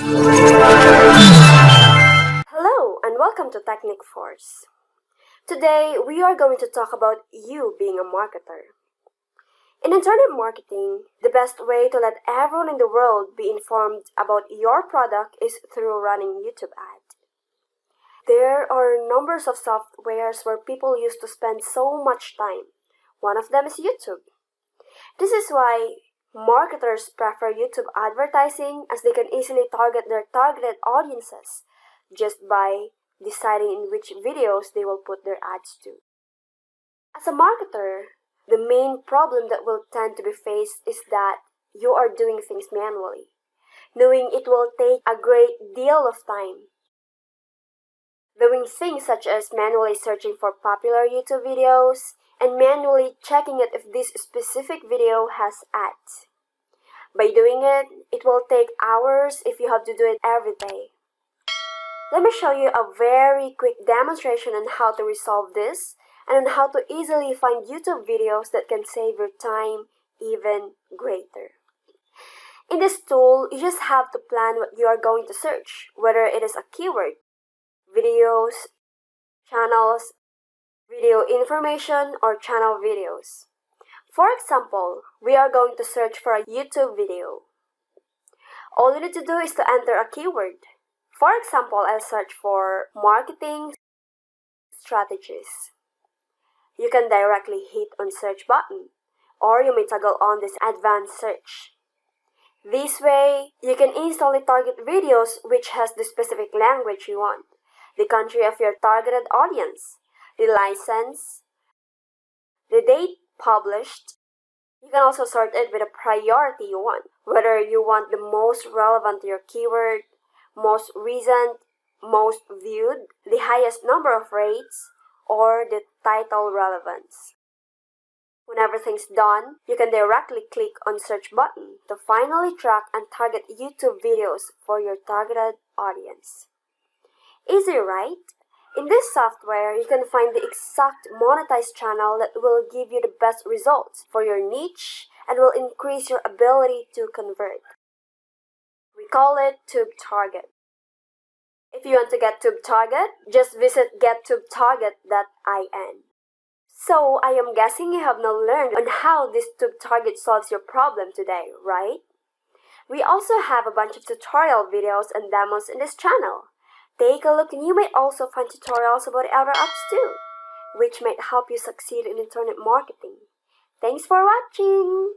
Hello and welcome to Technic Force. Today we are going to talk about you being a marketer. In internet marketing, the best way to let everyone in the world be informed about your product is through running YouTube ads. There are numbers of softwares where people used to spend so much time. One of them is YouTube. This is why marketers prefer YouTube advertising, as they can easily target their targeted audiences just by deciding in which videos they will put their ads to. As a marketer, the main problem that will tend to be faced is that you are doing things manually, knowing it will take a great deal of time. Doing things such as manually searching for popular YouTube videos and manually checking it if this specific video has ads. By doing it, it will take hours if you have to do it every day. Let me show you a very quick demonstration on how to resolve this and on how to easily find YouTube videos that can save your time even greater. In this tool, you just have to plan what you are going to search, whether it is a keyword, videos, channels, video information, or channel videos. For example, we are going to search for a YouTube video. All you need to do is to enter a keyword. For example, I'll search for marketing strategies. You can directly hit on search button, or you may toggle on this advanced search. This way, you can instantly target videos which has the specific language you want, the country of your targeted audience, the license, the date published. You can also sort it with a priority you want, whether you want the most relevant to your keyword, most recent, most viewed, the highest number of rates, or the title relevance. When everything's done, you can directly click on search button to finally track and target YouTube videos for your targeted audience. Easy, right? In this software, you can find the exact monetized channel that will give you the best results for your niche and will increase your ability to convert. We call it TubeTarget. If you want to get TubeTarget, just visit gettubetarget.in. So, I am guessing you have now learned on how this TubeTarget solves your problem today, right? We also have a bunch of tutorial videos and demos in this channel. Take a look and you may also find tutorials about other apps too, which might help you succeed in internet marketing. Thanks for watching!